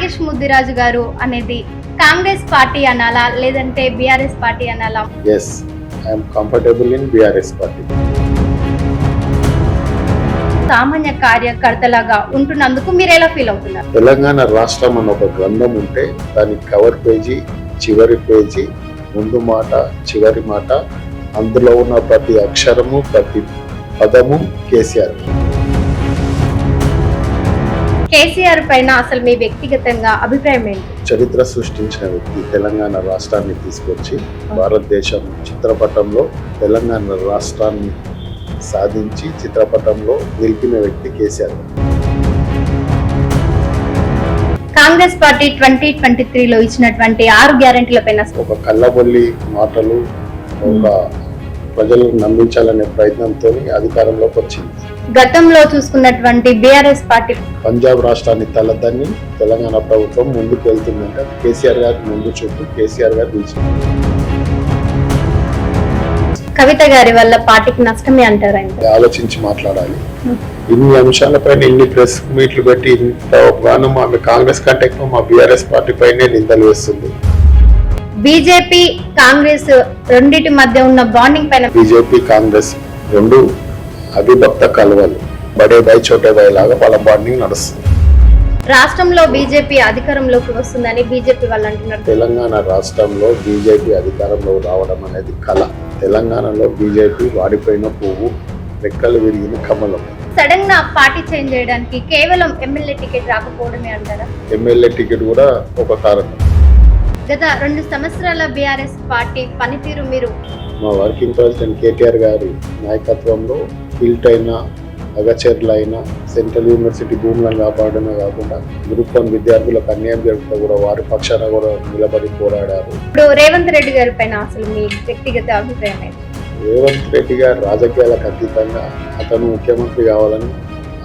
నాగేష్ ముద్దిరాజు గారు అనేది కాంగ్రెస్ పార్టీ అనాలా లేదంటే బీఆర్ఎస్ పార్టీ అనాలా? Yes, I am comfortable in BRS party. సామాన్య కార్యకర్తలాగా ఉంటున్నందుకు మీరు ఎలా ఫీల్ అవుతున్నారు? తెలంగాణ రాష్ట్రం అన్న ఒక గ్రంథం ఉంటే దాని కవర్ పేజీ, చివరి పేజీ, ముందు మాట, చివరి మాట, అందులో ఉన్న ప్రతి అక్షరము, ప్రతి పదము కేసీఆర్. కేసీఆర్ పైన అసలు మీ వ్యక్తిగతంగా అభిప్రాయం ఏంటి? చరిత్ర సృష్టించిన వ్యక్తి, తెలంగాణ రాష్ట్రాన్ని తీసుకొచ్చి భారతదేశం చిత్రపటంలో తెలంగాణ రాష్ట్రాన్ని సాధించి చిత్రపటంలో నిలిపిన వ్యక్తి కేసీఆర్. కాంగ్రెస్ పార్టీ 2023లో ఇచ్చినటువంటి 6 గ్యారెంటీల పైన ఒక కళ్ళబొల్లి మాటలు, ఒక ప్రజలను నమ్మించాలనే ప్రయత్నంతో అధికారంలోకి వచ్చింది. గతంలో చూసుకున్నటువంటి బీఆర్ఎస్ పార్టీ పంజాబ్ రాష్ట్రాన్ని తలదన్ని తెలంగాణ ప్రభుత్వం ముందుకు వెళ్తుందంటే కేసీఆర్ గారి ముందు చూపు, కేసీఆర్ గారు పిలిచింది. కవిత గారి వల్ల పార్టీకి నష్టమే అంటారు. ఆలోచించి మాట్లాడాలి. ఇన్ని అంశాలపైన ఇన్ని ప్రెస్ మీట్లు పెట్టి ఇంత గానం ఆమె కాంగ్రెస్ కంటే ఎక్కువ మా బీఆర్ఎస్ పార్టీ పైనే నిందలు వేస్తుంది. బీజేపీ కాంగ్రెస్ రెండింటి మధ్య ఉన్న బాండింగ్ పైన బీజేపీ కాంగ్రెస్ రెండు అవిభక్త కలవలు, బడే బై చోటే బై లాగా వాళ్ళ బాండింగ్ నడుస్తుంది. రాష్ట్రంలో బీజేపీ అధికారంలోకి వస్తుందని బీజేపీ వాళ్ళు అంటున్నారు. తెలంగాణ రాష్ట్రంలో బీజేపీ అధికారంలో రావడం అనేది కళ. తెలంగాణలో బీజేపీ వాడిపోయిన పువ్వు, రెక్కలు విరిగిన కమలం. సడన్ గా పార్టీ చేంజ్ చేయడానికి కేవలం ఎమ్మెల్యే టికెట్ రాకపోవడమే అంటారా? ఎమ్మెల్యే టికెట్ కూడా ఒక కారణం. గత 2 సంవత్సరాల బీఆర్ఎస్ పార్టీ పనితీరు మీరు మా వర్కింగ్ ప్రెసిడెంట్ కేటీఆర్ గారి నాయకత్వంలో బిల్ట్ అయిన అగచర్లు అయినా సెంట్రల్ యూనివర్సిటీ భూములను కాపాడమే కాకుండా గ్రూప్ 1 విద్యార్థులకు అన్యాయం జరుగుతూ కూడా వారి పక్షాన కూడా నిలబడి పోరాడారు. ఇప్పుడు రేవంత్ రెడ్డి గారి పైన అసలు మీ వ్యక్తిగత అభిప్రాయం ఏంటి? రేవంత్ రెడ్డి గారు రాజకీయాలకు అతీతంగా అతను ముఖ్యమంత్రి కావాలని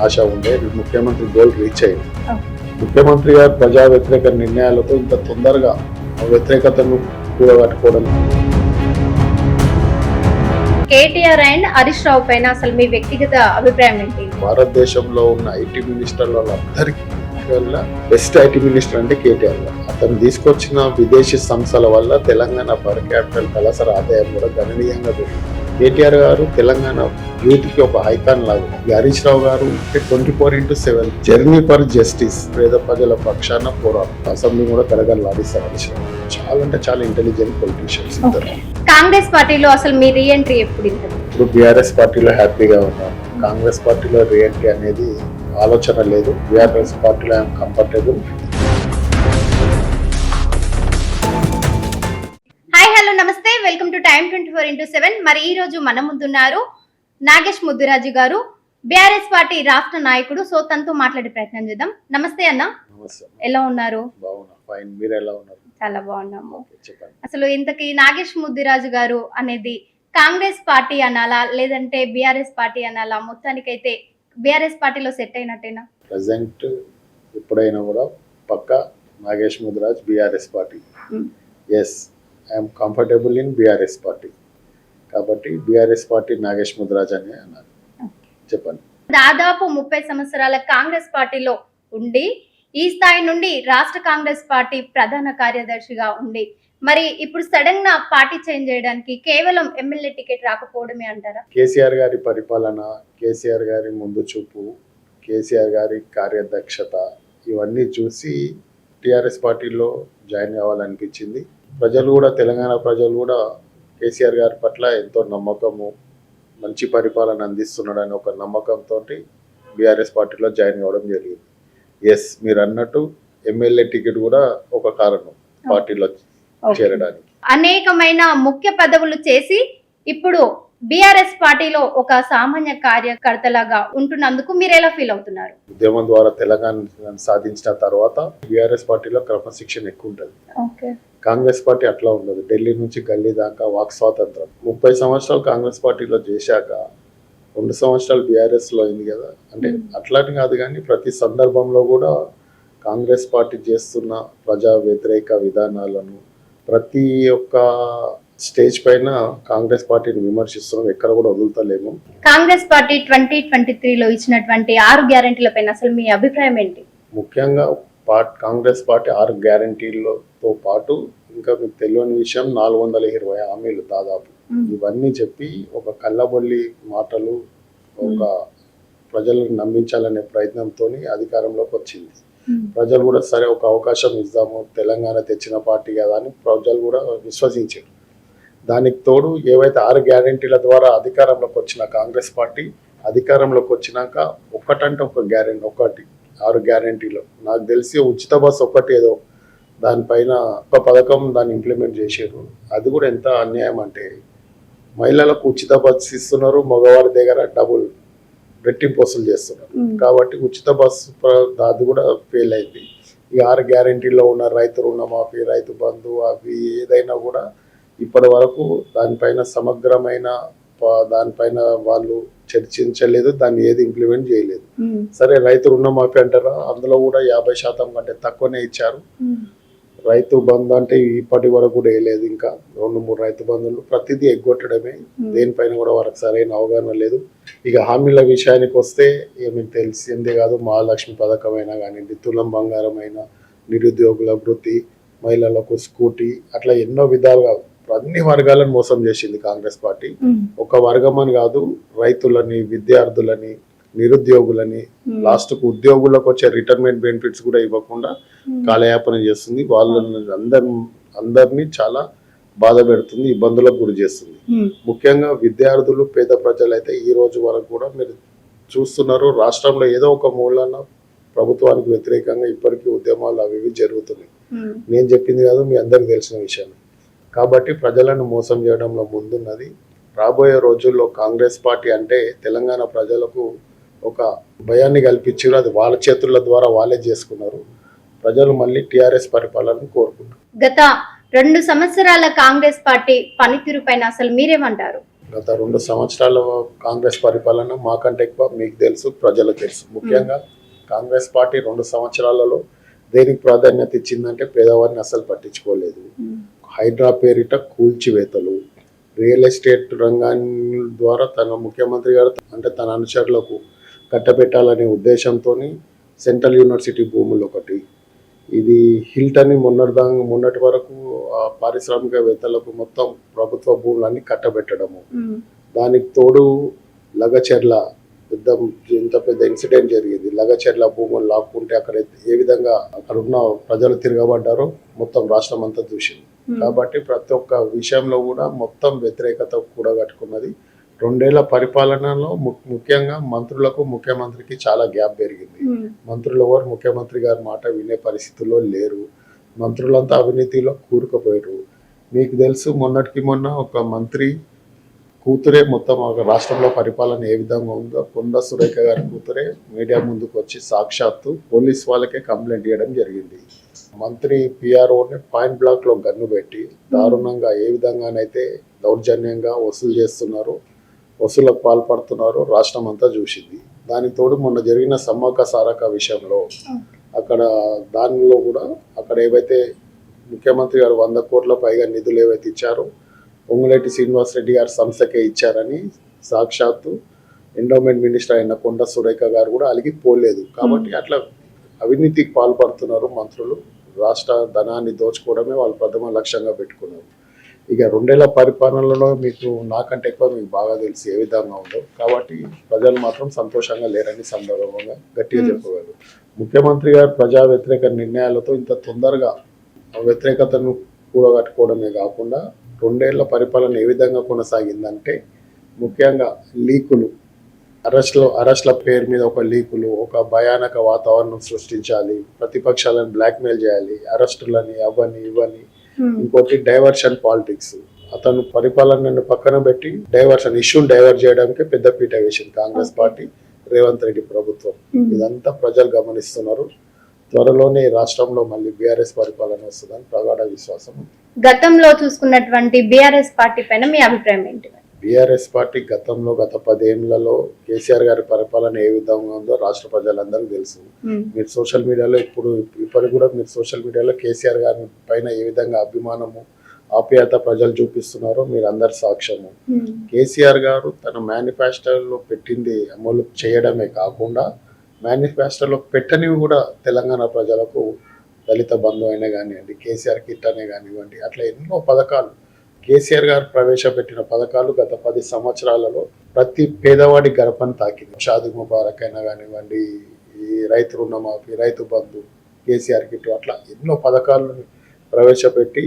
ఆశ ఉండే, ముఖ్యమంత్రి గోల్ రీచ్ అయింది. ముఖ్యమంత్రి గారు ప్రజా వ్యతిరేక నిర్ణయాలతో ఇంత తొందరగా వ్యతిరేకతను కూడగట్టుకోవడం. కేటీఆర్ అండ్ హరీష్ రావు పైన అసలు మీ వ్యక్తిగత అభిప్రాయం ఏంటి? భారతదేశంలో ఉన్న ఐటీ మినిస్టర్ల వాళ్ళందరికీ బెస్ట్ ఐటీ మినిస్టర్ అంటే కేటీఆర్. అతను తీసుకొచ్చిన విదేశీ సంస్థల వల్ల తెలంగాణ పర్ క్యాపిటల్ తలసరి ఆదాయం కూడా గణనీయంగా పెరిగింది. కేటీఆర్ గారు తెలంగాణ యూత్ కి ఒక ఐకాన్ లాగా. హరీష్ రావు గారు 24/7 జర్నీ ఫర్ జస్టిస్, పేద ప్రజల పక్షాన పోరాటం. అసెంబ్లీ కూడా కలగలాడిస్తారు హరీష్ రావు. చాలా అంటే చాలా ఇంటెలిజెంట్ పొలిటీషియన్స్ ఇద్దరు. కాంగ్రెస్ పార్టీలో అసలు మీ రీఎంట్రీ ఎప్పుడు? ఇప్పుడు బీఆర్ఎస్ పార్టీలో హ్యాపీగా ఉన్నాను. కాంగ్రెస్ పార్టీలో రీఎంట్రీ అనేది ఆలోచన లేదు. బీఆర్ఎస్ పార్టీలో ఐఎమ్ కంఫర్టబుల్. హాయ్ హలో నమస్తే, వెల్కమ్ టు టైమ్ 24x7. మరి ఈ రోజు మన ముందున్నారు నాగేష్ ముద్దిరాజు గారు, బీఆర్ఎస్ పార్టీ రాష్ట్ర నాయకుడు. సో తనతో మాట్లాడే ప్రయత్నం చేద్దాం. నమస్తే అన్న. నమస్తే. ఎలా ఉన్నారు? బాగున్నా, ఫైన్. మీరు ఎలా ఉన్నారు? చాలా బాగున్నాము. చెప్పండి. అసలు ఇంతకీ నాగేష్ ముద్దిరాజు గారు అనేది కాంగ్రెస్ పార్టీ అనాలా లేదంటే బీఆర్ఎస్ పార్టీ అనాలా? మొత్తానికైతే బీఆర్ఎస్ పార్టీలో సెట్ అయినట్టేనా? ప్రెసెంట్ ఎప్పుడైనా కూడా పక్కా Nagesh Mudiraj BRS party. Yes, I'm comfortable in BRS party. కాబట్టి బీఆర్ఎస్ పార్టీ నాగేష్ ముద్దిరాజ్ అని అన్నారు. చెప్పండి. దాదాపు 30 సంవత్సరాల కాంగ్రెస్ పార్టీలో ఉండి ఈ స్థాయి నుండి రాష్ట్ర కాంగ్రెస్ పార్టీ ప్రధాన కార్యదర్శిగా ఉండి మరి ఇప్పుడు సడన్ గా పార్టీ చేంజ్ చేయడానికి కేవలం ఎమ్మెల్యే టికెట్ రాకపోవడమే అంటారా? కేసీఆర్ గారి పరిపాలన, కేసీఆర్ గారి ముందు చూపు, కేసీఆర్ గారి కార్యదక్షత ఇవన్నీ చూసి టీఆర్ఎస్ పార్టీలో జాయిన్ కావాలనిపించింది. ప్రజలు కూడా, తెలంగాణ ప్రజలు కూడా కేసీఆర్ గారి పట్ల ఎంతో నమ్మకము, మంచి పరిపాలన అందిస్తున్నాడని ఒక నమ్మకంతో బీఆర్ఎస్ పార్టీలో జాయిన్ కావడం జరిగింది. ఎస్, మీరు అన్నట్టు ఎమ్మెల్యే టికెట్ కూడా ఒక కారణం పార్టీలో చేరడానికి. అనేకమైన ముఖ్య పదవులు చేసి ఇప్పుడు బీఆర్ఎస్ పార్టీలో ఒక సామాన్య కార్యకర్తలాగా ఉంటున్నందుకు మీరు ఎలా ఫీల్ అవుతున్నారు? ఉద్యమం ద్వారా తెలంగాణ సాధించిన తర్వాత బీఆర్ఎస్ పార్టీలో క్రమశిక్షణ ఎక్కువ ఉంటుంది. కాంగ్రెస్ పార్టీ అట్లా ఉండదు. ఢిల్లీ నుంచి గల్లీ దాకా వాక్ స్వాతంత్రం. 30 సంవత్సరాలు కాంగ్రెస్ పార్టీలో చేశాక 2 సంవత్సరాలు బీఆర్ఎస్ లో అయింది కదా. అంటే అట్లాంటి కాదు, కానీ ప్రతి సందర్భంలో కూడా కాంగ్రెస్ పార్టీ చేస్తున్న ప్రజా వ్యతిరేక విధానాలను ప్రతి ఒక్క స్టేజ్ పైన కాంగ్రెస్ పార్టీని విమర్శిస్తున్నాం, ఎక్కడ కూడా వదులుతలేము. కాంగ్రెస్ పార్టీ 2023లో ఇచ్చినటువంటి 6 గ్యారెంటీల పైన అసలు మీ అభిప్రాయం ఏంటి? ముఖ్యంగా కాంగ్రెస్ పార్టీ 6 గ్యారంటీలతో పాటు ఇంకా మీకు తెలియని విషయం 420 హామీలు దాదాపు ఇవన్నీ చెప్పి ఒక కళ్ళబొల్లి మాటలు ఒక ప్రజలను నమ్మించాలనే ప్రయత్నంతో అధికారంలోకి వచ్చింది. ప్రజలు కూడా సరే ఒక అవకాశం ఇద్దాము, తెలంగాణ తెచ్చిన పార్టీ కదా అని ప్రజలు కూడా విశ్వసించారు. దానికి తోడు ఏవైతే 6 గ్యారంటీల ద్వారా అధికారంలోకి వచ్చిన కాంగ్రెస్ పార్టీ అధికారంలోకి వచ్చినాక ఒకటంటే ఒక గ్యారంటీ, ఒకటి 6 గ్యారంటీలు నాకు తెలిసి ఉచిత బస్సు ఒకటి ఏదో దానిపైన ఒక పథకం దాన్ని ఇంప్లిమెంట్ చేశారు. అది కూడా ఎంత అన్యాయం అంటే మహిళలకు ఉచిత బస్సు ఇస్తున్నారు, మగవారి దగ్గర డబుల్ రెట్టింపు వసూలు చేస్తున్నారు. కాబట్టి ఉచిత బస్సు అది కూడా ఫెయిల్ అయింది. ఈ 6 గ్యారంటీలో ఉన్న రైతు రుణమాఫీ, రైతు బంధు అవి ఏదైనా కూడా ఇప్పటి వరకు దానిపైన సమగ్రమైన దానిపైన వాళ్ళు చర్చించలేదు, దాన్ని ఏది ఇంప్లిమెంట్ చేయలేదు. సరే రైతు రుణమాఫీ అంటారా, అందులో కూడా 50% కంటే తక్కువనే ఇచ్చారు. రైతు బంధు అంటే ఇప్పటి వరకు కూడా వేయలేదు. ఇంకా 2-3 రైతు బంధువులు ప్రతిదీ ఎగ్గొట్టడమే, దేనిపైన కూడా వారికి సరైన అవగాహన లేదు. ఇక హామీల విషయానికి వస్తే ఏమి తెలిసిందే కాదు, మహాలక్ష్మి పథకం అయినా కానివ్వండి, తులం బంగారం అయినా, నిరుద్యోగుల వృత్తి, మహిళలకు స్కూటీ, అట్లా ఎన్నో విధాలుగా అన్ని వర్గాలను మోసం చేసింది కాంగ్రెస్ పార్టీ. ఒక వర్గం అని కాదు, రైతులని, విద్యార్థులని, నిరుద్యోగులని, లాస్ట్ కు ఉద్యోగులకు వచ్చే రిటైర్మెంట్ బెనిఫిట్స్ కూడా ఇవ్వకుండా కాలయాపన చేస్తుంది. వాళ్ళని అందరినీ చాలా బాధ పెడుతుంది, ఇబ్బందులకు గురి చేస్తుంది. ముఖ్యంగా విద్యార్థులు, పేద ప్రజలు అయితే ఈ రోజు వరకు కూడా మీరు చూస్తున్నారు, రాష్ట్రంలో ఏదో ఒక మూలన ప్రభుత్వానికి వ్యతిరేకంగా ఇప్పటికీ ఉద్యమాలు అవి జరుగుతున్నాయి. నేను చెప్పింది కాదు, మీ అందరికి తెలిసిన విషయం. కాబట్టి ప్రజలను మోసం చేయడంలో ముందున్నది. రాబోయే రోజుల్లో కాంగ్రెస్ పార్టీ అంటే తెలంగాణ ప్రజలకు ఒక భయాన్ని కల్పించారు. అది వాళ్ళ చేతుల ద్వారా వాళ్ళే చేసుకున్నారు. ప్రజలు మళ్ళీ టీఆర్ఎస్ పరిపాలనను కోరుకుంటారు. గత 2 సంవత్సరాల కాంగ్రెస్ పార్టీ పనితీరు పైన అసలు మీరేమంటారు? గత 2 సంవత్సరాల కాంగ్రెస్ పరిపాలన మాకంటే ఎక్కువ మీకు తెలుసు, ప్రజలకు తెలుసు. ముఖ్యంగా కాంగ్రెస్ పార్టీ 2 సంవత్సరాలలో దేనికి ప్రాధాన్యత ఇచ్చిందంటే పేదవారిని అసలు పట్టించుకోలేదు. హైడ్రా పేరిట కూల్చివేతలు, రియల్ ఎస్టేట్ రంగాన్ని ద్వారా తన ముఖ్యమంత్రి గారు అంటే తన అనుచరులకు కట్టబెట్టాలనే ఉద్దేశంతో సెంట్రల్ యూనివర్సిటీ భూములు ఒకటి, ఇది హిల్టన్ మొన్నటి వరకు పారిశ్రామికవేత్తలకు మొత్తం ప్రభుత్వ భూములన్నీ కట్టబెట్టడము. దానికి తోడు లగచెర్ల ఇంత పెద్ద ఇన్సిడెంట్ జరిగింది. లగచెర్ల భూములు లాక్కుంటే అక్కడ ఏ విధంగా అక్కడ ఉన్న ప్రజలు తిరగబడ్డారో మొత్తం రాష్ట్రం అంతా చూసింది. కాబట్టి ప్రతి ఒక్క విషయంలో కూడా మొత్తం వ్యతిరేకత కూడగట్టుకున్నది. 2 ఏళ్ల పరిపాలనలో ముఖ్యంగా మంత్రులకు, ముఖ్యమంత్రికి చాలా గ్యాప్ పెరిగింది. మంత్రులు ఎవరు ముఖ్యమంత్రి గారి మాట వినే పరిస్థితుల్లో లేరు. మంత్రులంతా అవినీతిలో కూరుకుపోయారు. మీకు తెలుసు, మొన్నటికి మొన్న ఒక మంత్రి కూతురే మొత్తం రాష్ట్రంలో పరిపాలన ఏ విధంగా ఉందో కొండ సురేఖ గారి కూతురే మీడియా ముందుకు వచ్చి సాక్షాత్తు పోలీస్ వాళ్ళకే కంప్లైంట్ చేయడం జరిగింది. మంత్రి పిఆర్ఓని పాయింట్ బ్లాక్ లో గన్ను పెట్టి దారుణంగా ఏ విధంగానైతే దౌర్జన్యంగా వసూలు చేస్తున్నారు, వసూలకు పాల్పడుతున్నారు రాష్ట్రం అంతా చూసింది. దానికి తోడు మొన్న జరిగిన సమ్మక్క సారక్క విషయంలో అక్కడ దానిలో కూడా అక్కడ ఏవైతే ముఖ్యమంత్రి గారు 100 కోట్ల పైగా నిధులు ఏవైతే ఇచ్చారో పొంగులేటి శ్రీనివాస్ రెడ్డి గారి సంస్థకే ఇచ్చారని సాక్షాత్తు ఎండోమెంట్ మినిస్టర్ అయిన కొండ సురేఖ గారు కూడా అలిగిపోలేదు. కాబట్టి అట్లా అవినీతికి పాల్పడుతున్నారు మంత్రులు. రాష్ట్ర ధనాన్ని దోచుకోవడమే వాళ్ళు ప్రథమ లక్ష్యంగా పెట్టుకున్నారు. ఇక 2 ఏళ్ల పరిపాలనలో మీకు నాకంటే ఎక్కువ మీకు బాగా తెలిసి ఏ విధంగా ఉందో. కాబట్టి ప్రజలు మాత్రం సంతోషంగా లేరని సందర్భంగా గట్టిగా చెప్పగలరు. ముఖ్యమంత్రి గారు ప్రజా వ్యతిరేక నిర్ణయాలతో ఇంత తొందరగా వ్యతిరేకతను కూడగట్టుకోవడమే కాకుండా 2 ఏళ్ల పరిపాలన ఏ విధంగా కొనసాగిందంటే ముఖ్యంగా లీకులు, అరెస్ట్ల పేరు మీద ఒక లీకులు, ఒక భయానక వాతావరణం సృష్టించాలి, ప్రతిపక్షాలను బ్లాక్మెయిల్ చేయాలి, అరెస్టులని అవని ఇవని. ఇంకోటి డైవర్షన్ పాలిటిక్స్, అతను పరిపాలనను పక్కన పెట్టి ఇష్యూని డైవర్ట్ చేయడానికి పెద్ద పీట వేసింది కాంగ్రెస్ పార్టీ, రేవంత్ రెడ్డి ప్రభుత్వం. ఇదంతా ప్రజలు గమనిస్తున్నారు. త్వరలోనే రాష్ట్రంలో మళ్ళీ బీఆర్ఎస్ పరిపాలన వస్తుందని ప్రగాఢ విశ్వాసం ఉంది. గతంలో చూసుకున్నటువంటి బీఆర్ఎస్ పార్టీ పైన మీ అభిప్రాయం ఏంటి? బీఆర్ఎస్ పార్టీ గత 10 ఏళ్లలో కేసీఆర్ గారి పరిపాలన ఏ విధంగా ఉందో రాష్ట్ర ప్రజలందరికీ తెలుసు. మీరు సోషల్ మీడియాలో ఇప్పటికి కూడా మీరు సోషల్ మీడియాలో కేసీఆర్ గారి పైన ఏ విధంగా అభిమానము, ఆప్యాయత ప్రజలు చూపిస్తున్నారో మీరు అందరు సాక్ష్యము. కేసీఆర్ గారు తన మేనిఫెస్టోలో పెట్టింది అమలు చేయడమే కాకుండా మేనిఫెస్టోలో పెట్టనివి కూడా తెలంగాణ ప్రజలకు దళిత బంధు అయినా కానివ్వండి, కేసీఆర్ కిట్ అనే కానివ్వండి, అట్లా ఎన్నో పథకాలు కేసీఆర్ గారు ప్రవేశపెట్టిన పథకాలు గత 10 సంవత్సరాలలో ప్రతి పేదవాడి గడపని తాకింది. షాదీ ముబారక్ అయినా కానివ్వండి, ఈ రైతు రుణమాఫీ, రైతు బంధు, కేసీఆర్ కిట్, అట్లా ఎన్నో పథకాలను ప్రవేశపెట్టి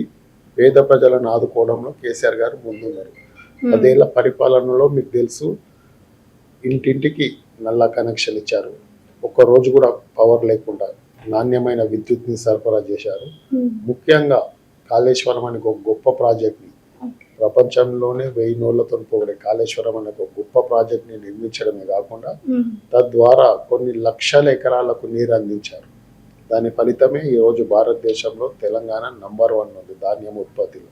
పేద ప్రజలను ఆదుకోవడంలో కేసీఆర్ గారు ముందున్నారు. 10 ఏళ్ల పరిపాలనలో మీకు తెలుసు, ఇంటింటికి నల్లా కనెక్షన్ ఇచ్చారు. ఒక్క రోజు కూడా పవర్ లేకుండా నాణ్యమైన విద్యుత్ని సరఫరా చేశారు. ముఖ్యంగా కాళేశ్వరం అనే ఒక గొప్ప ప్రాజెక్ట్ని, ప్రపంచంలోనే 1000 నోళ్లతో పొగిడే కాళేశ్వరం అనే ఒక గొప్ప ప్రాజెక్ట్ని నిర్మించడమే కాకుండా తద్వారా కొన్ని లక్షల ఎకరాలకు నీరు అందించారు. దాని ఫలితమే ఈరోజు భారతదేశంలో తెలంగాణ నంబర్ 1 ఉంది ధాన్యం ఉత్పత్తిలో.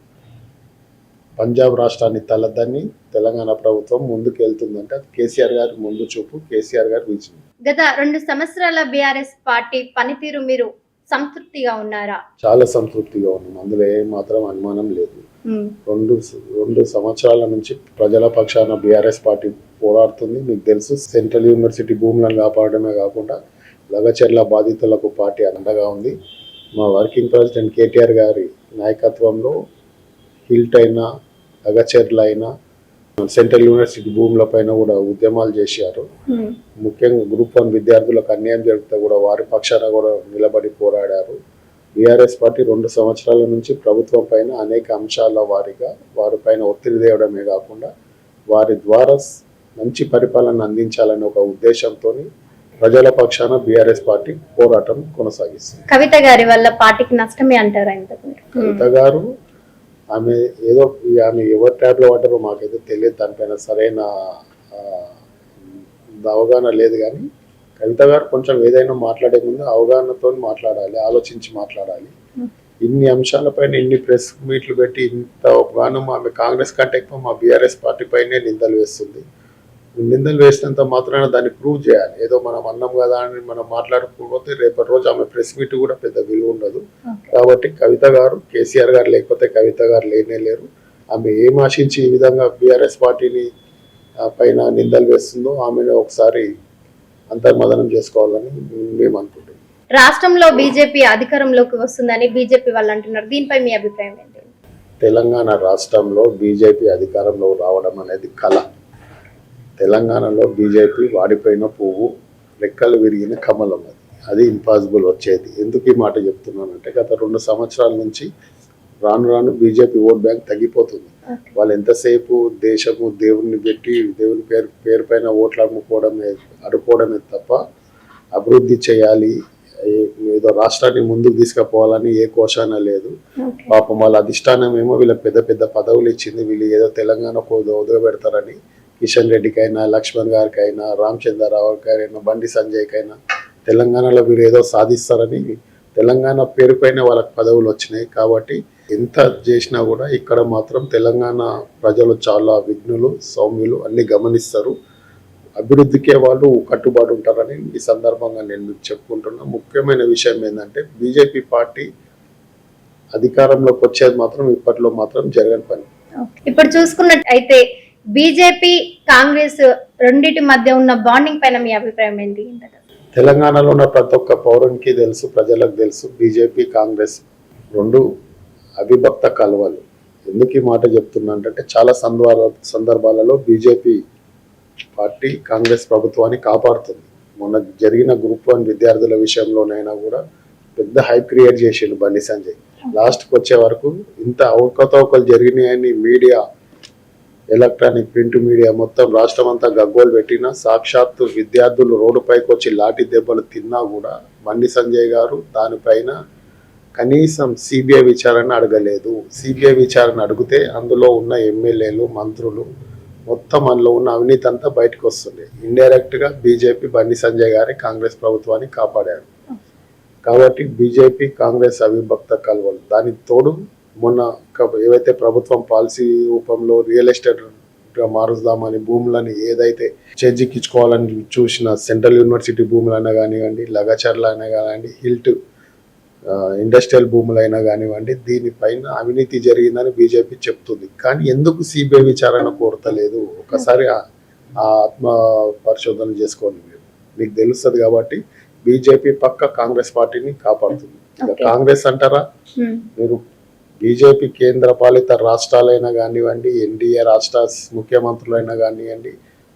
పంజాబ్ రాష్ట్రాన్ని తలదన్ని తెలంగాణ ప్రభుత్వం ముందుకు వెళ్తుందంటే అది కేసీఆర్ గారి ముందు చూపు, కేసీఆర్ గారి విజయం. గత 2 సంవత్సరాల బీఆర్ఎస్ పార్టీ పనితీరు మీరు సంతృప్తిగా ఉన్నారా? చాలా సంతృప్తిగా ఉన్నాం, అందులో ఏ మాత్రం అనుమానం లేదు. రెండు సంవత్సరాల నుంచి ప్రజల పక్షాన బీఆర్ఎస్ పార్టీ పోరాడుతుంది. మీకు తెలుసు, సెంట్రల్ యూనివర్సిటీ భూములను కాపాడమే కాకుండా లగచర్ల బాధితులకు పార్టీ అండగా ఉంది. మా వర్కింగ్ ప్రెసిడెంట్ కేటీఆర్ గారి నాయకత్వంలో హిల్ట్ అయినా, లగచర్ల అయినా, సెంట్రల్ యూనివర్సిటీ భూముల పైన కూడా ఉద్యమాలు చేశారు. ముఖ్యంగా గ్రూప్ 1 విద్యార్థులకు అన్యాయం జరిగితే కూడా వారి పక్షాన కూడా నిలబడి పోరాడారు. బీఆర్ఎస్ పార్టీ 2 సంవత్సరాల నుంచి ప్రభుత్వం పైన అనేక అంశాల వారిగా వారి పైన ఒత్తిడి తేవడమే కాకుండా వారి ద్వారా మంచి పరిపాలన అందించాలనే ఒక ఉద్దేశంతో ప్రజల పక్షాన బీఆర్ఎస్ పార్టీ పోరాటం కొనసాగిస్తుంది. కవిత గారి వల్ల పార్టీకి నష్టమే అంటారా? కవిత గారు ఆమె ఎవరి ట్యాబ్లో పడ్డారో మాకైతే తెలియదు, దానిపైన సరైన అవగాహన లేదు. కానీ కవిత గారు కొంచెం ఏదైనా మాట్లాడే ముందు అవగాహనతో మాట్లాడాలి, ఆలోచించి మాట్లాడాలి. ఇన్ని అంశాలపైన ఇన్ని ప్రెస్ మీట్లు పెట్టి ఇంత గానం ఆమె కాంగ్రెస్ కంటే ఎక్కువ మా బీఆర్ఎస్ పార్టీ పైనే నిందలు వేస్తుంది. నిందలు వేసినంత మాత్రాన దాన్ని ప్రూవ్ చేయాలి. ఏదో మనం అన్నాం కదా అని మనం మాట్లాడుకోకపోతే రేపటి రోజు ఆమె ప్రెస్ మీట్ కూడా పెద్ద విలువ ఉండదు. కాబట్టి కవిత గారు, కేసీఆర్ గారు లేకపోతే కవిత గారు లేనే లేరు. ఆమె ఏం ఆశించి ఈ విధంగా బీఆర్ఎస్ పార్టీని పైన నిందలు వేస్తుందో ఆమెను ఒకసారి అంతర్మదనం చేసుకోవాలని మేము అనుకుంటున్నాం. రాష్ట్రంలో బీజేపీ అధికారంలోకి వస్తుందని బీజేపీ వాళ్ళు అంటున్నారు, దీనిపై మీ అభిప్రాయం ఏంటి? తెలంగాణ రాష్ట్రంలో బీజేపీ అధికారంలో రావడం అనేది కళ. తెలంగాణలో బీజేపీ వాడిపోయిన పువ్వు, రెక్కలు విరిగిన కమలం, అది ఇంపాసిబుల్ వచ్చేది. ఎందుకు ఈ మాట చెప్తున్నానంటే గత 2 సంవత్సరాల నుంచి రాను రాను బీజేపీ ఓట్ బ్యాంక్ తగ్గిపోతుంది. వాళ్ళు ఎంతసేపు దేశము దేవుడిని పెట్టి దేవుని పేరు పైన ఓట్లు అడుకోవడమే తప్ప అభివృద్ధి చేయాలి, ఏదో రాష్ట్రాన్ని ముందుకు తీసుకుపోవాలని ఏ కోశాన లేదు. పాపం వాళ్ళ అధిష్టానం ఏమో వీళ్ళకి పెద్ద పెద్ద పదవులు ఇచ్చింది, వీళ్ళు ఏదో తెలంగాణకు ఉదయపెడతారని కిషన్ రెడ్డికైనా, లక్ష్మణ్ గారికైనా, రామచంద్రరావు గారైనా, బండి సంజయ్కైనా తెలంగాణలో వీరు ఏదో సాధిస్తారని తెలంగాణ పేరు పైన వాళ్ళకి పదవులు వచ్చినాయి. కాబట్టి ఎంత చేసినా కూడా ఇక్కడ మాత్రం తెలంగాణ ప్రజలు చాలా విఘ్నులు, సౌమ్యులు, అన్ని గమనిస్తారు. అభివృద్ధికే వాళ్ళు కట్టుబాటు ఉంటారని ఈ సందర్భంగా నేను మీకు చెప్పుకుంటున్నా. ముఖ్యమైన విషయం ఏంటంటే బీజేపీ పార్టీ అధికారంలోకి వచ్చేది మాత్రం ఇప్పట్లో మాత్రం జరగని పని. ఇప్పుడు చూసుకున్నట్టయితే బీజేపీ కాంగ్రెస్ రెండింటి మధ్య ఉన్న బాండింగ్ పైన మీ అభిప్రాయం ఏంటి? తెలంగాణలో ఉన్న ప్రతి ఒక్క పౌరునికి తెలుసు, ప్రజలకు తెలుసు, బీజేపీ కాంగ్రెస్ 2 అవిభక్త కలవలు. ఎందుకు ఈ మాట చెప్తున్నా అంటే చాలా సందర్భాలలో బీజేపీ పార్టీ కాంగ్రెస్ ప్రభుత్వాన్ని కాపాడుతుంది. మొన్న జరిగిన గ్రూప్ 1 విద్యార్థుల విషయంలోనైనా కూడా పెద్ద హైప్ క్రియేట్ చేసిండు బండి సంజయ్. లాస్ట్కి వచ్చే వరకు ఇంత అవకతవకలు జరిగినాయని మీడియా, ఎలక్ట్రానిక్ ప్రింట్ మీడియా మొత్తం రాష్ట్రం అంతా గగ్గోలు పెట్టినా, సాక్షాత్తు విద్యార్థులు రోడ్డుపైకి వచ్చి లాఠీ దెబ్బలు తిన్నా కూడా బండి సంజయ్ గారు దానిపైన కనీసం సిబిఐ విచారణ అడగలేదు. సిబిఐ విచారణ అడిగితే అందులో ఉన్న ఎమ్మెల్యేలు, మంత్రులు మొత్తం అందులో ఉన్న అవినీతి అంతా బయటకు వస్తుంది. ఇండైరెక్ట్గా బీజేపీ బండి సంజయ్ గారి కాంగ్రెస్ ప్రభుత్వాన్ని కాపాడారు. కాబట్టి బీజేపీ కాంగ్రెస్ అవిభక్త కలవలు. దానికి తోడు మొన్న ఏవైతే ప్రభుత్వం పాలసీ రూపంలో రియల్ ఎస్టేట్ మారుద్దామని భూములని ఏదైతే చేజిక్కించుకోవాలని చూసిన సెంట్రల్ యూనివర్సిటీ భూములైనా కానివ్వండి, లగచర్ల అయినా కానివ్వండి, హిల్ట్ ఇండస్ట్రియల్ భూములైనా కానివ్వండి, దీనిపైన అవినీతి జరిగిందని బీజేపీ చెప్తుంది. కానీ ఎందుకు సిబిఐ విచారణ కోరతలేదు? ఒకసారి ఆత్మ పరిశోధన చేసుకోండి మీరు. మీకు తెలుస్తుంది కాబట్టి బీజేపీ పక్క కాంగ్రెస్ పార్టీని కాపాడుతుంది. ఇక Okay. కాంగ్రెస్ అంటారా, మీరు బీజేపీ కేంద్ర పాలిత రాష్ట్రాలైనా కానివ్వండి, ఎన్డీఏ రాష్ట్ర ముఖ్యమంత్రులైనా కానివ్వండి,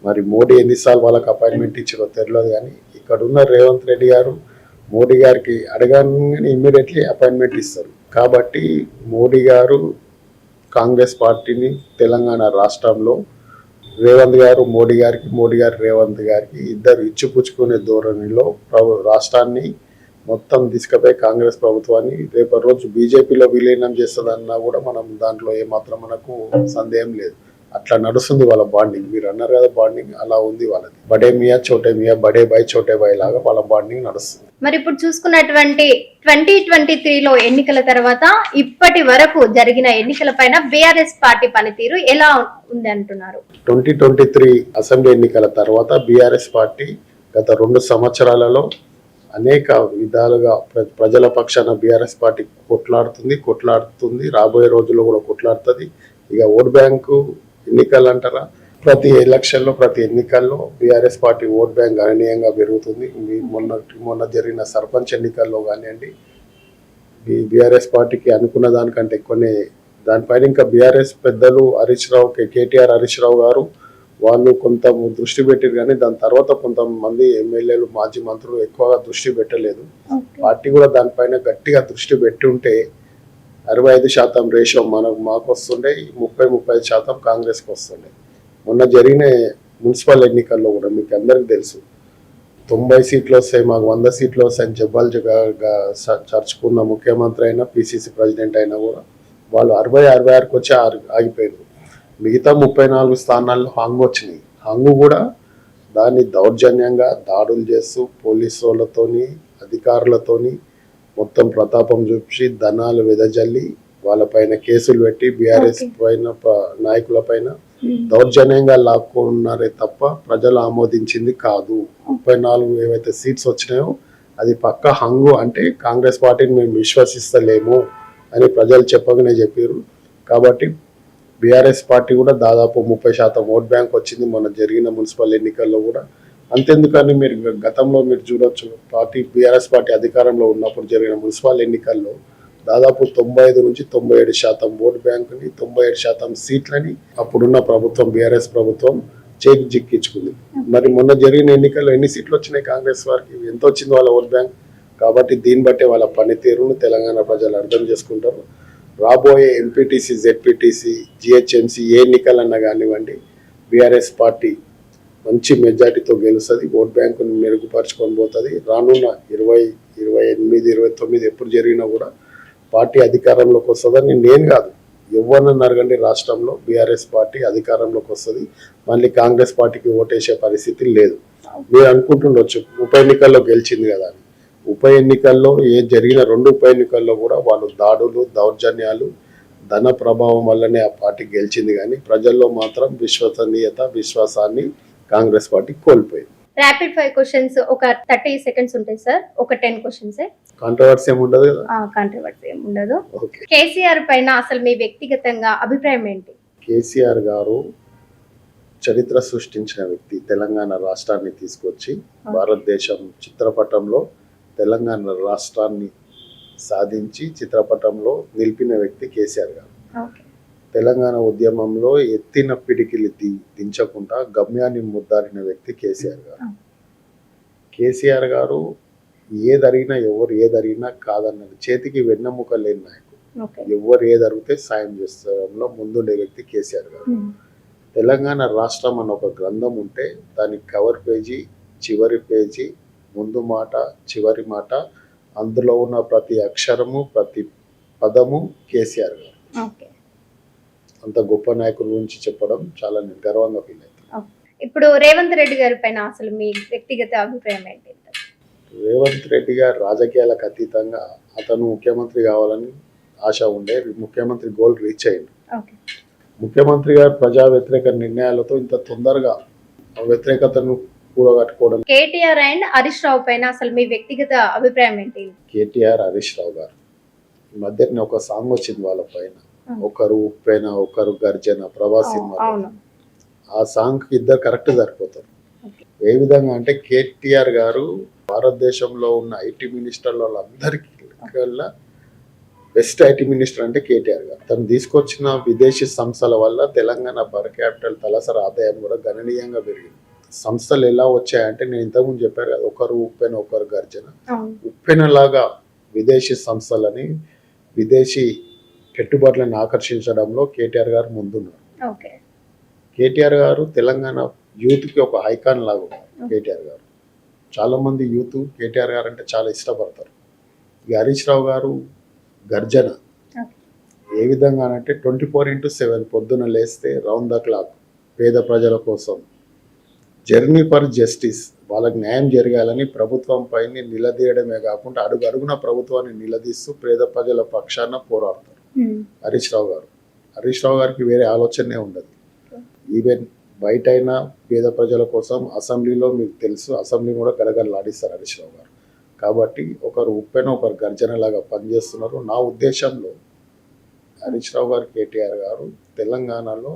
మరి మోడీ ఎన్నిసార్లు వాళ్ళకి అపాయింట్మెంట్ ఇచ్చారో తెలియదు. కానీ ఇక్కడ ఉన్న రేవంత్ రెడ్డి గారు మోడీ గారికి అడగానే ఇమ్మీడియట్లీ అపాయింట్మెంట్ ఇస్తారు. కాబట్టి మోడీ గారు కాంగ్రెస్ పార్టీని తెలంగాణ రాష్ట్రంలో రేవంత్ గారు మోడీ గారికి, మోడీ గారు రేవంత్ గారికి ఇద్దరు ఇచ్చిపుచ్చుకునే ధోరణిలో రాష్ట్రాన్ని మొత్తం తీసుకుపోయి కాంగ్రెస్ ప్రభుత్వాన్ని రేపటి రోజు బీజేపీలో విలీనం చేస్తుందన్నా కూడా మనం దాంట్లో ఏమాత్రం మనకు సందేహం లేదు. అట్లా నడుస్తుంది వాళ్ళ బాండింగ్. మీరు అన్నారు కదా బాండింగ్, అలా ఉంది వాళ్ళది. బడే మియా చోటే మియా, బడే బాయ్ చోటే బాయ్ లాగా వాళ్ళ బాండింగ్ నడుస్తుంది. మరి ఇప్పుడు చూసుకున్నటువంటి 2023లో ఎన్నికల తర్వాత ఇప్పటి వరకు జరిగిన ఎన్నికల పైన బీఆర్ఎస్ పార్టీ పనితీరు ఎలా ఉంది అంటున్నారు? 2023 అసెంబ్లీ ఎన్నికల తర్వాత బీఆర్ఎస్ పార్టీ గత 2 సంవత్సరాలలో అనేక విధాలుగా ప్రజల పక్షాన బీఆర్ఎస్ పార్టీ కొట్లాడుతుంది, రాబోయే రోజుల్లో కూడా కొట్లాడుతుంది. ఇక ఓట్ బ్యాంకు ఎన్నికలు అంటారా, ప్రతి ఎలక్షన్లో ప్రతి ఎన్నికల్లో బీఆర్ఎస్ పార్టీ ఓట్ బ్యాంక్ గణనీయంగా పెరుగుతుంది. మొన్న జరిగిన సర్పంచ్ ఎన్నికల్లో కానివ్వండి, బీఆర్ఎస్ పార్టీకి అనుకున్న దానికంటే ఎక్కువనే దానిపైన ఇంకా బీఆర్ఎస్ పెద్దలు కేటీఆర్ హరీష్ రావు గారు వాళ్ళు కొంత దృష్టి పెట్టారు. కానీ దాని తర్వాత కొంతమంది ఎమ్మెల్యేలు, మాజీ మంత్రులు ఎక్కువగా దృష్టి పెట్టలేదు. పార్టీ కూడా దానిపైన గట్టిగా దృష్టి పెట్టి ఉంటే 65% రేషియో మాకు వస్తుండే, 30-35% కాంగ్రెస్కి వస్తుండే. మొన్న జరిగిన మున్సిపల్ ఎన్నికల్లో కూడా మీకు అందరికీ తెలుసు 90 సీట్లు వస్తాయి, మాకు 100 సీట్లు వస్తాయని జబ్బాలుగా చర్చుకున్న ముఖ్యమంత్రి అయినా, పిసిసి ప్రెసిడెంట్ అయినా కూడా వాళ్ళు 60-66కి వచ్చి ఆగిపోయారు. మిగతా 34 స్థానాల్లో హంగు వచ్చినాయి. హంగు కూడా దాన్ని దౌర్జన్యంగా దాడులు చేస్తూ పోలీసు వాళ్ళతోని, అధికారులతోని మొత్తం ప్రతాపం చూపించి ధనాలు వెదజల్లి వాళ్ళపైన కేసులు పెట్టి బీఆర్ఎస్ పైన నాయకుల పైన దౌర్జన్యంగా లాక్కున్నారే తప్ప ప్రజలు ఆమోదించింది కాదు. 34 ఏవైతే సీట్స్ వచ్చినాయో అది పక్క హంగు. అంటే కాంగ్రెస్ పార్టీని మేము విశ్వసిస్తలేము అని ప్రజలు చెప్పగానే చెప్పారు. కాబట్టి బీఆర్ఎస్ పార్టీ కూడా దాదాపు 30% ఓట్ బ్యాంక్ వచ్చింది మొన్న జరిగిన మున్సిపల్ ఎన్నికల్లో కూడా. అంతెందుకని మీరు గతంలో మీరు చూడొచ్చు, బీఆర్ఎస్ పార్టీ అధికారంలో ఉన్నప్పుడు జరిగిన మున్సిపల్ ఎన్నికల్లో దాదాపు 95-97% ఓట్ బ్యాంకుని, 97% సీట్లని అప్పుడున్న ప్రభుత్వం బీఆర్ఎస్ ప్రభుత్వం చేకి జిక్కించుకుంది. మరి మొన్న జరిగిన ఎన్నికల్లో ఎన్ని సీట్లు వచ్చినాయి కాంగ్రెస్ వారికి, ఎంత వచ్చింది వాళ్ళ ఓట్ బ్యాంక్? కాబట్టి దీన్ని బట్టే వాళ్ళ పనితీరును తెలంగాణ ప్రజలు అర్థం చేసుకుంటారు. రాబోయే ఎంపీటీసీ, జెడ్పీటీసీ, జిహెచ్ఎంసీ ఏ ఎన్నికలన్నా కానివ్వండి, బీఆర్ఎస్ పార్టీ మంచి మెజార్టీతో గెలుస్తుంది, ఓట్ బ్యాంకును మెరుగుపరుచుకొని పోతుంది. రానున్న 2028, 29 ఎప్పుడు జరిగినా కూడా పార్టీ అధికారంలోకి వస్తుందని నేను కాదు, ఎవరినన్నా అడగండి, రాష్ట్రంలో బీఆర్ఎస్ పార్టీ అధికారంలోకి వస్తుంది. మళ్ళీ కాంగ్రెస్ పార్టీకి ఓటేసే పరిస్థితి లేదు. మీరు అనుకుంటుండొచ్చు ఉప ఎన్నికల్లో గెలిచింది కదా అని. ఉప ఎన్నికల్లో జరిగిన 2 ఉప ఎన్నికల్లో కూడా వాళ్ళు దాడులు, దౌర్జన్యాలు, ధన ప్రభావం వల్లనే ఆ పార్టీ గెలిచింది. కానీ ప్రజల్లో మాత్రం విశ్వాసాన్ని కాంగ్రెస్ పార్టీ కోల్పోయింది. ర్యాపిడ్ ఫైర్ క్వశ్చన్స్ ఒక 30 seconds ఉంటాయి సార్, ఒక 10 questions. కాంట్రవర్సీ ఏమి ఉండదు కదా? కాంట్రవర్సీ ఏమి ఉండదు. కేసీఆర్ పైన అసలు మీ వ్యక్తిగతంగా అభిప్రాయం ఏంటి? కేసీఆర్ గారు చరిత్ర సృష్టించిన వ్యక్తి. తెలంగాణ రాష్ట్రాన్ని తీసుకొచ్చి భారతదేశం చిత్రపటంలో తెలంగాణ రాష్ట్రాన్ని సాధించి చిత్రపటంలో నిలిపిన వ్యక్తి కేసీఆర్ గారు. తెలంగాణ ఉద్యమంలో ఎత్తిన పిడికిలి దించకుండా గమ్యాన్ని ముద్దాడిన వ్యక్తి కేసీఆర్ గారు. కేసీఆర్ గారు ఎవరు ఏదరిగినా కాదన్నది, చేతికి వెన్నెముక లేని నాయకుడు. ఎవరు ఏదరిగితే సాయం చేస్తడంలో ముందుండే వ్యక్తి కేసీఆర్ గారు. తెలంగాణ రాష్ట్రం అన్న ఒక గ్రంథం ఉంటే దాని కవర్ పేజీ, చివరి పేజీ, ముందు మాట, చివరి మాట, అందులో ఉన్న ప్రతి అక్షరము, ప్రతి పదము కేసీఆర్ గారు. అంత గొప్ప నాయకుల గురించి చెప్పడం చాలా గర్వంగా ఫీల్ అవుతుంది. ఇప్పుడు రేవంత్ రెడ్డి గారి పైన అసలు మీ వ్యక్తిగత అభిప్రాయం ఏంటి? రేవంత్ రెడ్డి గారు రాజకీయాలకు అతీతంగా అతను ముఖ్యమంత్రి కావాలని ఆశ ఉండే, ముఖ్యమంత్రి గోల్ రీచ్ అయ్యింది. ముఖ్యమంత్రి గారు ప్రజా వ్యతిరేక నిర్ణయాలతో ఇంత తొందరగా వ్యతిరేకతను కూడగట్టుకోవడం. కేటీఆర్ అండ్ హరీష్ రావు పైన అసలు మీ వ్యక్తిగత అభిప్రాయం ఏంటి? కేటీఆర్, హరీష్ రావు గారు ఈ మధ్యనే ఒక సాంగ్ వచ్చింది వాళ్ళ పైన, ఒకరు ఉప్పైన ఒకరు గర్జన, ప్రభాస్ సినిమా. ఆ సాంగ్ కి ఇద్దరు కరెక్ట్ సరిపోతారు. ఏ విధంగా అంటే కేటీఆర్ గారు భారతదేశంలో ఉన్న ఐటీ మినిస్టర్ల వాళ్ళందరికీ కల్లా బెస్ట్ ఐటీ మినిస్టర్ అంటే కేటీఆర్ గారు. తను తీసుకొచ్చిన విదేశీ సంస్థల వల్ల తెలంగాణ పర్ క్యాపిటల్ తలసరి ఆదాయం కూడా గణనీయంగా పెరిగింది. సంస్థలు ఎలా వచ్చాయంటే నేను ఇంతకుముందు చెప్పాను కదా, ఒకరు ఉప్పెన ఒకరు గర్జన. ఉప్పెనలాగా విదేశీ సంస్థలని విదేశీ పెట్టుబడులను ఆకర్షించడంలో కేటీఆర్ గారు ముందున్నారు. కేటీఆర్ గారు తెలంగాణ యూత్కి ఒక ఐకాన్ లాగా ఉన్నారు. కేటీఆర్ గారు చాలా మంది యూత్ కేటీఆర్ గారు అంటే చాలా ఇష్టపడతారు. ఈ హరీష్ రావు గారు గర్జన ఏ విధంగా అంటే 24/7 పొద్దున లేస్తే రౌండ్ ద క్లాక్ పేద ప్రజల కోసం జర్నీ ఫర్ జస్టిస్, వాళ్ళకి న్యాయం జరగాలని ప్రభుత్వం పైన నిలదీయడమే కాకుండా అడుగడుగున ప్రభుత్వాన్ని నిలదీస్తూ పేద ప్రజల పక్షాన పోరాడతారు హరీష్ రావు గారు. హరీష్ రావు గారికి వేరే ఆలోచనే ఉండదు. ఈవెన్ బయట అయినా పేద ప్రజల కోసం అసెంబ్లీలో మీకు తెలుసు, అసెంబ్లీని కూడా గడగడలాడిస్తారు హరీష్ రావు గారు. కాబట్టి ఒకరు ఉప్పెన ఒకరు గర్జన లాగా పనిచేస్తున్నారు. నా ఉద్దేశంలో హరీష్ రావు గారు కేటీఆర్ గారు తెలంగాణలో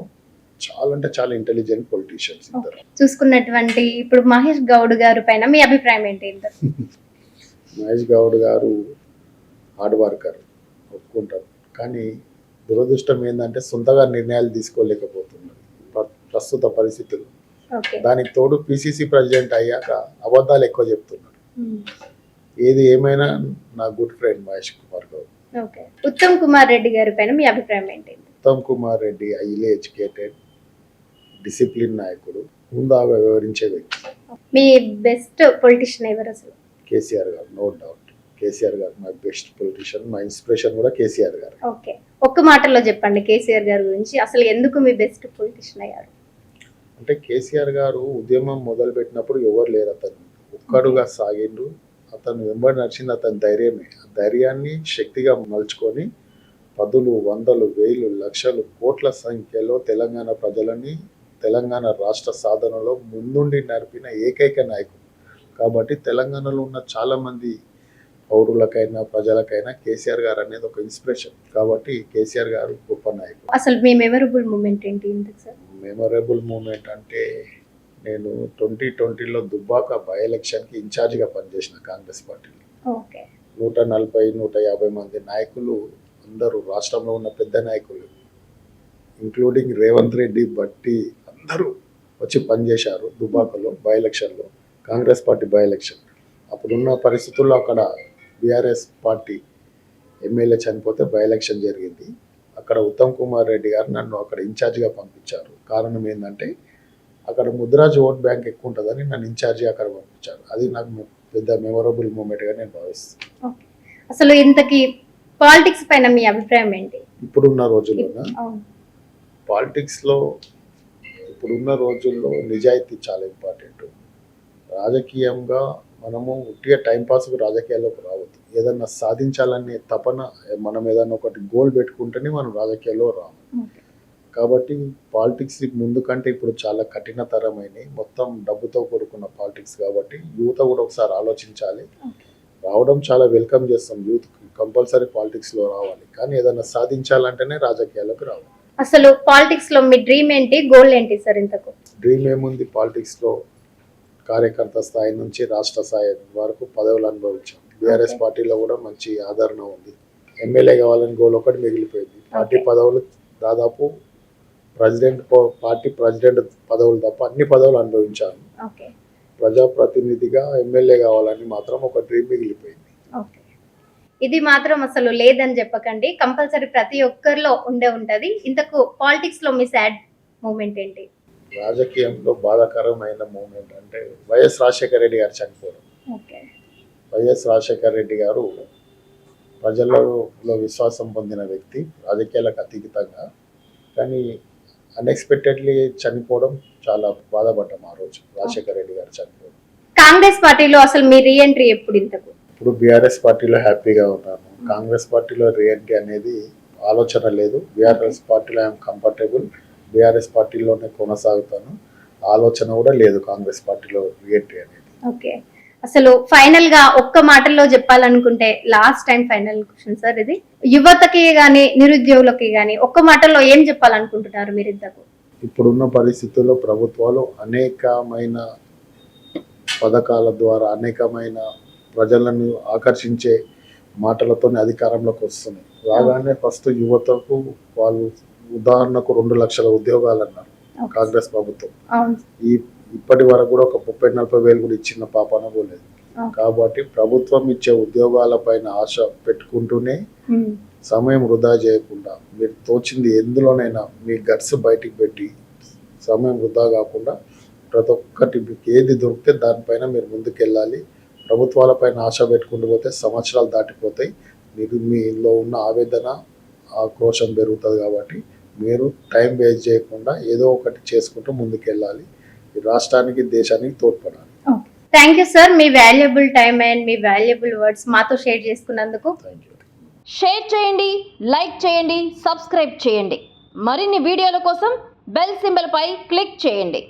చాలా అంటే చాలా ఇంటెలిజెంట్ పొలిటీషియన్స్ ఇద్దరు. చూసుకున్నటువంటి ఇప్పుడు మహేష్ గౌడ్ గారి పైన మీ అభిప్రాయం ఏంటి? మహేష్ గౌడ్ గారు హార్డ్ వర్కర్ ఒప్పుకుంటారు, కానీ దురదృష్టం ఏంటంటే సొంతగా నిర్ణయాలు తీసుకోలేకపోతున్నారు ప్రస్తుత పరిస్థితుల్లో. దానికి తోడు పిసిసి ప్రెసిడెంట్ అయ్యాక అబద్ధాలు ఎక్కువ చెప్తున్నారు. ఏది ఏమైనా నా గుడ్ ఫ్రెండ్ మహేష్ కుమార్ గౌడ్. ఉత్తమ్ కుమార్ రెడ్డి గారి పైన మీ అభిప్రాయం ఏంటి? Uttam Kumar Reddy highly educated, discipline నాయకుడు, హుందాగా వ్యవహరించే వ్యక్తి. మీ బెస్ట్ పొలిటీషియన్ ఎవరు అసలు? కేసీఆర్ గారు, నో డౌట్. కేసీఆర్ గారు మై బెస్ట్ పొలిటీషియన్, మా ఇన్స్పిరేషన్ కూడా కేసీఆర్ గారు. ఓకే, ఒక్క మాటలో చెప్పండి కేసీఆర్ గారి గురించి, అసలు ఎందుకు మీ బెస్ట్ పొలిటీషియన్ అయ్యారు? అంటే కేసీఆర్ గారు ఉద్యమం మొదలు పెట్టినప్పుడు ఎవరు లేరు, అతను ఒక్కడుగా సాగిండు. అతను వెంబడి నడిచింది అతని ధైర్యమే. ఆ ధైర్యాన్ని శక్తిగా మలుచుకొని పదులు, వందలు, వేలు, లక్షలు, కోట్ల సంఖ్యలో తెలంగాణ ప్రజలని తెలంగాణ రాష్ట్ర సాధనలో ముందుండి నడిపిన ఏకైక నాయకుడు. కాబట్టి తెలంగాణలో ఉన్న చాలా మంది పౌరులకైనా ప్రజలకైనా కేసీఆర్ గారు అనేది ఒక ఇన్స్పిరేషన్. కాబట్టి కేసీఆర్ గారు గొప్ప నాయకుడు. అసలు మీ మెమరబుల్ మూమెంట్ ఏంటి? మెమరబుల్ మూమెంట్ అంటే నేను 2020లో దుబ్బాక బై ఎలక్షన్కి ఇన్ఛార్జిగా పనిచేసిన కాంగ్రెస్ పార్టీలో. 140-150 మంది నాయకులు, అందరూ రాష్ట్రంలో ఉన్న పెద్ద నాయకులు ఇంక్లూడింగ్ రేవంత్ రెడ్డి, బట్టి అందరూ వచ్చి పనిచేశారు దుబ్బాకలో బై ఎలక్షన్లో, కాంగ్రెస్ పార్టీ బై ఎలక్షన్. అప్పుడున్న పరిస్థితుల్లో అక్కడ బీఆర్ఎస్ పార్టీ ఎమ్మెల్యే చనిపోతే బై ఎలక్షన్ జరిగింది. అక్కడ ఉత్తమ్ కుమార్ రెడ్డి గారు నన్ను అక్కడ ఇన్ఛార్జిగా పంపించారు. కారణం ఏంటంటే అక్కడ ముద్రాజ్ ఓట్ బ్యాంక్ ఎక్కువ ఉంటుందని నన్ను ఇన్ఛార్జిగా అక్కడ పంపించారు. అది నాకు పెద్ద మెమొరబుల్ మూమెంట్గా నేను భావిస్తాను. అసలు ఇంతకీ పాలిటిక్స్ పైన మీ అభిప్రాయం ఏంటి? ఇప్పుడున్న రోజుల్లోనా పాలిటిక్స్లో ఇప్పుడున్న రోజుల్లో నిజాయితీ చాలా ఇంపార్టెంట్. రాజకీయంగా మనము ఉట్టిగా టైంపాస్కు రాజకీయాల్లోకి రావద్దు. ఏదన్నా సాధించాలనే తపన, మనం ఏదన్నా ఒకటి గోల్ పెట్టుకుంటేనే మనం రాజకీయాల్లో రాము. కాబట్టి పాలిటిక్స్ ముందు కంటే ఇప్పుడు చాలా కఠినతరమైనవి, మొత్తం డబ్బుతో కూడుకున్న పాలిటిక్స్. కాబట్టి యూత్ కూడా ఒకసారి ఆలోచించాలి. రావడం చాలా వెల్కమ్ చేస్తాం, యూత్ కంపల్సరీ పాలిటిక్స్లో రావాలి, కానీ ఏదైనా సాధించాలంటేనే రాజకీయాల్లోకి రావాలి. అసలు పాలిటిక్స్ లో మీ డ్రీమ్ ఏంటి, గోల్ ఏంటి సార్? ఇంతకు డ్రీమ్ ఏముంది, పాలిటిక్స్లో కార్యకర్త స్థాయి నుంచి రాష్ట్ర స్థాయి వరకు పదవులు అనుభవించాం. బీఆర్ఎస్ పార్టీలో కూడా మంచి ఆదరణ ఉంది. ఎమ్మెల్యే కావాలని గోల్ ఒకటి మిగిలిపోయింది. పార్టీ పదవులు దాదాపు పార్టీ ప్రెసిడెంట్ పదవులు తప్ప అన్ని పదవులు అనుభవించాను. ప్రజాప్రతినిధిగా ఎమ్మెల్యే కావాలని మాత్రం ఒక డ్రీమ్ మిగిలిపోయింది. ఇది మాత్రం అసలు లేదని చెప్పకండి, కంపల్సరీ ప్రతి ఒక్కరిలో ఉంటది. ఇంతకు పాలిటిక్స్ లో మీ సాడ్ మూమెంట్ ఏంటి? రాజకీయంలో బాధాకరమైన మూమెంట్ అంటే వైఎస్ రాజశేఖర రెడ్డి గారు చనిపోవడం. వైఎస్ రాజశేఖర రెడ్డి గారు ప్రజలలో విశ్వాసం పొందిన వ్యక్తి, రాజకీయాలకు అతీతంగా. కానీ అన్ఎక్స్పెక్టెడ్లీ చనిపోవడం చాలా బాధపడ్డాం ఆ రోజు, రాజశేఖర రెడ్డి గారు చనిపోవడం. కాంగ్రెస్ పార్టీలో అసలు మీ రీఎంట్రీ ఎప్పుడు? ఇంతకు ఇప్పుడు బీఆర్ఎస్ పార్టీలో హ్యాపీగా ఉన్నాను. కాంగ్రెస్ పార్టీలో రీఎంట్రీ అనేది ఆలోచన లేదు. బీఆర్ఎస్ పార్టీలో ఐఎమ్ కంఫర్టబుల్, బీఆర్ఎస్ పార్టీలోనే కొనసాగుతాను. ఆలోచన కూడా లేదు కాంగ్రెస్ పార్టీలో రీఎంట్రీ అనేది. ఓకే, అసలు ఫైనల్ గా ఒక్క మాటల్లో చెప్పాలనుకుంటే, last time final question sir ఇది, యువతకి గాని నిరుద్యోగులకి గాని ఒక్క మాటల్లో ఏం చెప్పాలనుకుంటున్నారు మీరు? ఇంతకు ఇప్పుడున్న పరిస్థితుల్లో ప్రభుత్వాలు అనేకమైన పథకాల ద్వారా అనేకమైన ప్రజలను ఆకర్షించే మాటలతో అధికారంలోకి వస్తున్నాయి. రాగానే ఫస్ట్ యువతకు వాళ్ళు ఉదాహరణకు 2 లక్షల ఉద్యోగాలు అన్నారు కాంగ్రెస్ ప్రభుత్వం. ఇప్పటి వరకు కూడా ఒక 30-40 వేలు కూడా ఇచ్చిన పాపన పోలేదు. కాబట్టి ప్రభుత్వం ఇచ్చే ఉద్యోగాల పైన ఆశ పెట్టుకుంటూనే సమయం వృధా చేయకుండా మీరు తోచింది ఎందులోనైనా మీ గట్స్ బయటికి పెట్టి సమయం వృధా కాకుండా ప్రతి ఒక్కటి మీకు ఏది దొరికితే దానిపైన మీరు ముందుకెళ్ళాలి. ప్రభుత్వాలపైన ఆశ పెట్టుకుంటూ పోతే సంవత్సరాలు దాటిపోతాయి. మీరు మీలో ఉన్న ఆవేదన ఆక్రోశం పెరుగుతుంది. కాబట్టి మీరు టైం వేస్ట్ చేయకుండా ఏదో ఒకటి చేసుకుంటూ ముందుకెళ్ళాలి. ఈ రాష్ట్రానికి దేశానికి తోడ్పడాలి. థ్యాంక్ యూ సార్, మీ వాల్యుబుల్ టైం అండ్ మీ వాల్యుబుల్ వర్డ్స్ మాతో షేర్ చేసుకున్నందుకు. Thank you. షేర్ చేయండి, లైక్ చేయండి, సబ్స్క్రైబ్ చేయండి. మరిన్ని వీడియోల కోసం బెల్ సింబల్ పై క్లిక్ చేయండి.